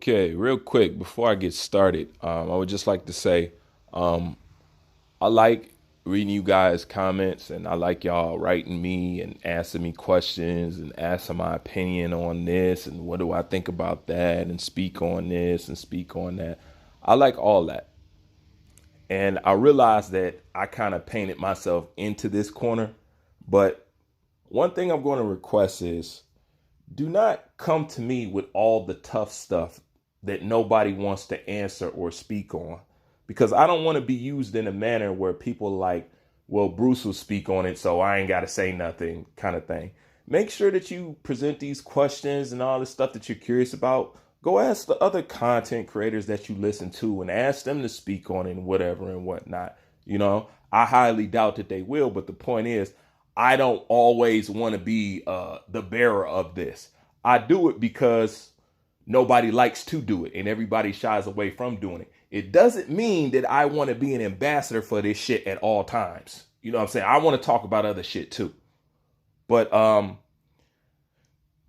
Okay, real quick before I get started, I would just like to say, um, I like reading you guys' comments, and I like y'all writing me and asking me questions and asking my opinion on this and what do I think about that and speak on this and speak on that. I like all that, and I realized that I kind of painted myself into this corner. But one thing I'm going to request is, do not come to me with all the tough stuff that nobody wants to answer or speak on, because I don't want to be used in a manner where people are like, well, Bruce will speak on it, so I ain't got to say nothing kind of thing. Make sure that you present these questions and all this stuff that you're curious about. Go ask the other content creators that you listen to and ask them to speak on it and whatever and whatnot. I highly doubt that they will, but the point is, I don't always want to be the bearer of this. I do it because nobody likes to do it and everybody shies away from doing it. It doesn't mean that I want to be an ambassador for this shit at all times. You know what I'm saying? I want to talk about other shit too. But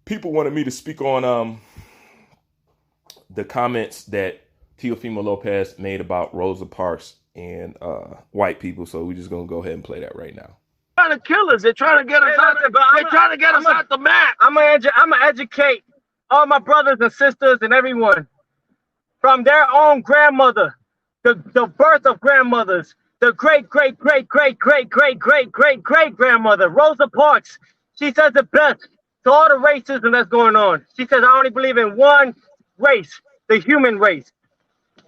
people wanted me to speak on the comments that Teofimo Lopez made about Rosa Parks and white people. So we're just going to go ahead and play that right now. Trying to kill us. They're trying to get us out. They're trying to get us off the map. I'm gonna educate all my brothers and sisters and everyone from their own grandmother, the birth of grandmothers, the great grandmother, Rosa Parks. She says it best to all the racism that's going on. She says, I only believe in one race, the human race.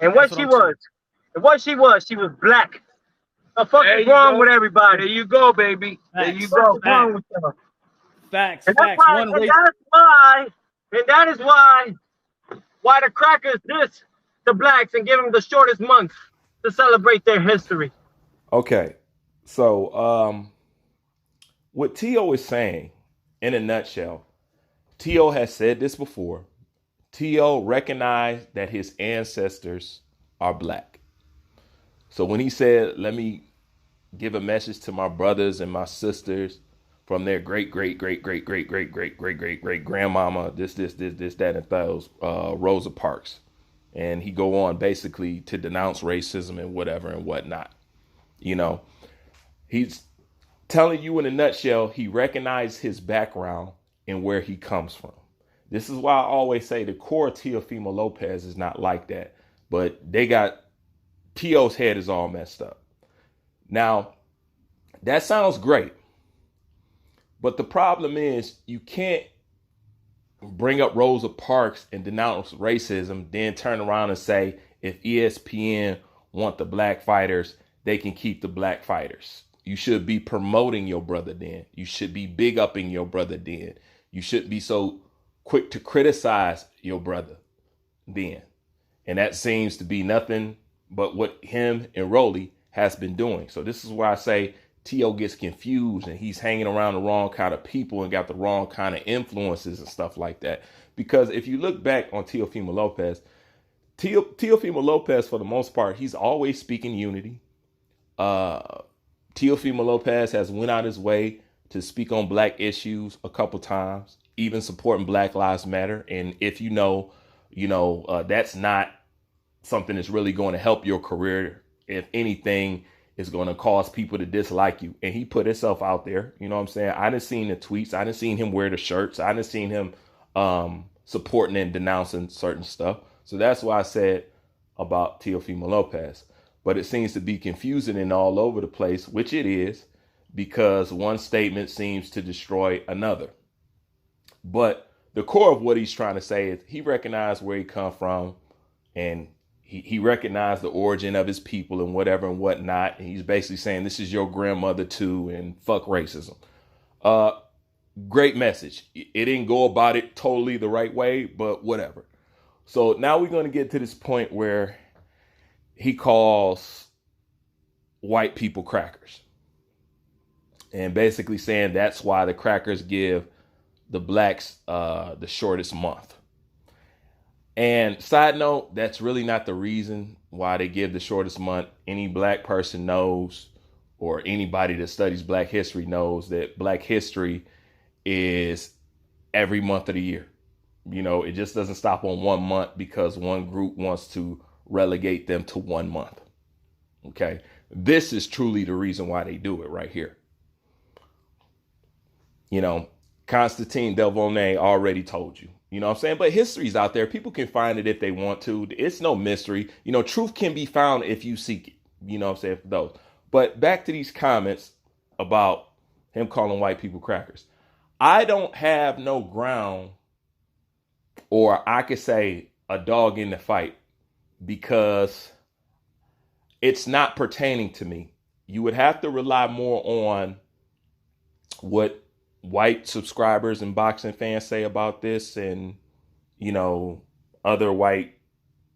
And what she was black. The fuck is wrong with everybody? There you go, baby. There you go. Facts. And that is why the crackers diss the blacks and give them the shortest month to celebrate their history. Okay, so what Tio is saying, in a nutshell, Tio has said this before. Tio recognized that his ancestors are black. So when he said, let me give a message to my brothers and my sisters from their great grandmama, this, that, and those, Rosa Parks. And he go on basically to denounce racism and whatever and whatnot. He's telling you in a nutshell, he recognized his background and where he comes from. This is why I always say the core Teofimo Lopez is not like that, but they got Tio's head is all messed up. Now, that sounds great. But the problem is you can't bring up Rosa Parks and denounce racism, then turn around and say, if ESPN want the black fighters, they can keep the black fighters. You should be promoting your brother then. You should be big upping your brother then. You shouldn't be so quick to criticize your brother then. And that seems to be nothing but what him and Rolly has been doing. So this is why I say Tio gets confused and he's hanging around the wrong kind of people and got the wrong kind of influences and stuff like that. Because if you look back on Teofimo Lopez, Teofimo Lopez, for the most part, he's always speaking unity. Teofimo Lopez has went out his way to speak on black issues a couple times, even supporting Black Lives Matter. And if that's not something that's really going to help your career. If anything, is going to cause people to dislike you. And he put himself out there. You know what I'm saying? I done seen the tweets. I done seen him wear the shirts. I done seen him supporting and denouncing certain stuff. So that's why I said about Teofimo Lopez. But it seems to be confusing and all over the place, which it is, because one statement seems to destroy another. But the core of what he's trying to say is he recognized where he come from, and he recognized the origin of his people and whatever and whatnot. And he's basically saying this is your grandmother too, and fuck racism. Great message. It didn't go about it totally the right way, but whatever. So now we're going to get to this point where he calls white people crackers. And basically saying that's why the crackers give the blacks the shortest month. And side note, that's really not the reason why they give the shortest month. Any black person knows, or anybody that studies black history knows, that black history is every month of the year. It just doesn't stop on 1 month because one group wants to relegate them to 1 month. Okay. This is truly the reason why they do it right here. Constantine Delvaughn already told you, you know what I'm saying? But history's out there. People can find it if they want to. It's no mystery. Truth can be found if you seek it. You know what I'm saying? For those. But back to these comments about him calling white people crackers. I don't have no ground, or I could say a dog in the fight, because it's not pertaining to me. You would have to rely more on what white subscribers and boxing fans say about this, and other white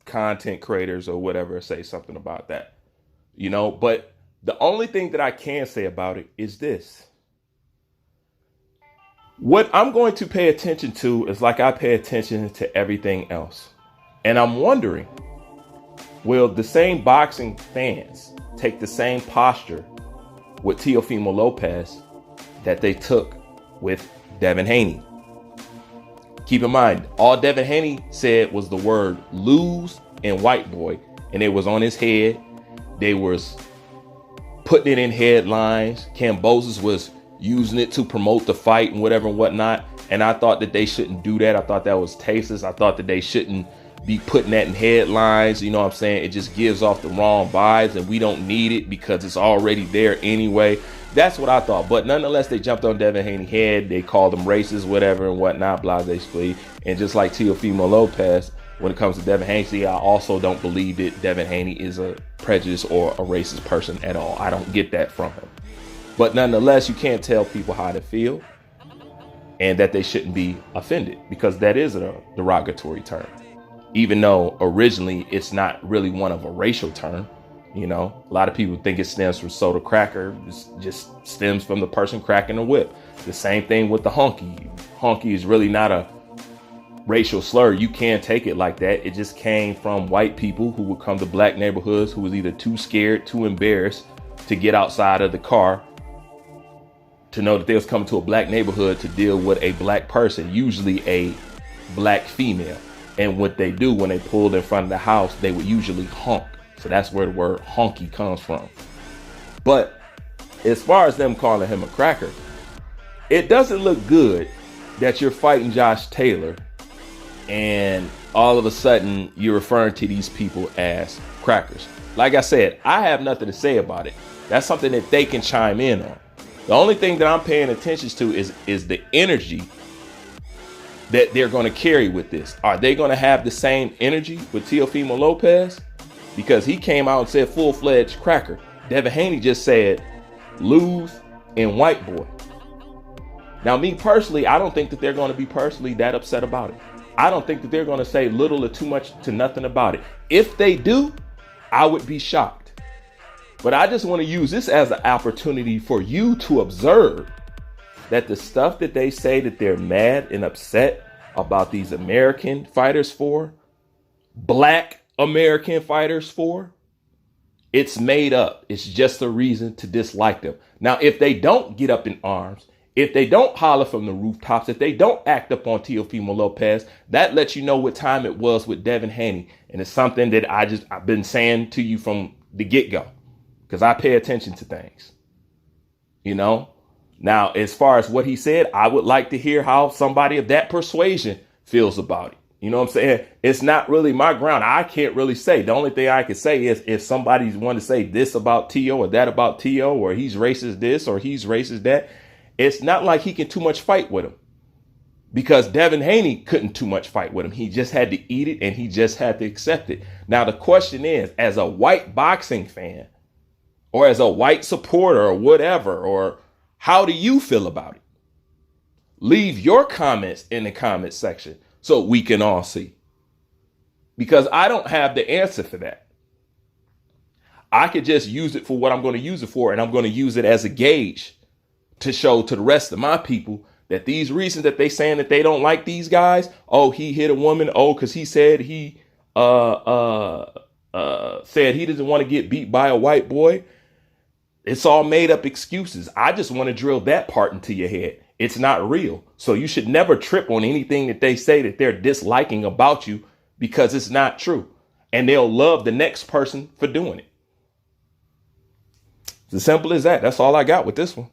content creators or whatever say something about that. But the only thing that I can say about it is this. What I'm going to pay attention to is like I pay attention to everything else. And I'm wondering, will the same boxing fans take the same posture with Teofimo Lopez that they took with Devin Haney? Keep in mind, all Devin Haney said was the word lose and white boy, and it was on his head. They was putting it in headlines. Cambosos was using it to promote the fight and whatever and whatnot. And I thought that they shouldn't do that. I thought that was tasteless. I thought that they shouldn't be putting that in headlines. You know what I'm saying? It just gives off the wrong vibes, and we don't need it because it's already there anyway. That's what I thought. But nonetheless, they jumped on Devin Haney's head. They called him racist, whatever and whatnot, blase splee. And just like Teofimo Lopez, when it comes to Devin Haney, I also don't believe that Devin Haney is a prejudiced or a racist person at all. I don't get that from him. But nonetheless, you can't tell people how to feel and that they shouldn't be offended, because that is a derogatory term, even though originally it's not really one of a racial term. A lot of people think it stems from soda cracker. It just stems from the person cracking a whip. The same thing with the honky. Honky is really not a racial slur. You can't take it like that. It just came from white people who would come to black neighborhoods who was either too scared, too embarrassed to get outside of the car to know that they was coming to a black neighborhood to deal with a black person, usually a black female. And what they do when they pulled in front of the house, they would usually honk. So that's where the word honky comes from. But as far as them calling him a cracker, it doesn't look good that you're fighting Josh Taylor and all of a sudden you're referring to these people as crackers. Like I said, I have nothing to say about it. That's something that they can chime in on. The only thing that I'm paying attention to is the energy that they're going to carry with this. Are they going to have the same energy with Teofimo Lopez? Because he came out and said full-fledged cracker. Devin Haney just said lose and white boy. Now, me personally, I don't think that they're going to be personally that upset about it. I don't think that they're going to say little or too much to nothing about it. If they do, I would be shocked. But I just want to use this as an opportunity for you to observe that the stuff that they say that they're mad and upset about these American fighters for, black American fighters for, it's made up. It's just a reason to dislike them. Now, if they don't get up in arms, if they don't holler from the rooftops, if they don't act up on Teofimo Lopez, that lets you know what time it was with Devin Haney. And it's something that I've been saying to you from the get-go, because I pay attention to things. Now, as far as what he said, I would like to hear how somebody of that persuasion feels about it. You know what I'm saying? It's not really my ground. I can't really say. The only thing I can say is if somebody's want to say this about Teo or that about Teo, or he's racist this or he's racist that, it's not like he can too much fight with him, because Devin Haney couldn't too much fight with him. He just had to eat it and he just had to accept it. Now, the question is, as a white boxing fan or as a white supporter or whatever, or how do you feel about it? Leave your comments in the comment section so we can all see, because I don't have the answer for that. I could just use it for what I'm going to use it for, and I'm going to use it as a gauge to show to the rest of my people that these reasons that they saying that they don't like these guys, oh, he hit a woman, oh, because he said he said he doesn't want to get beat by a white boy. It's all made up excuses. I just want to drill that part into your head. It's not real. So you should never trip on anything that they say that they're disliking about you, because it's not true. And they'll love the next person for doing it. It's as simple as that. That's all I got with this one.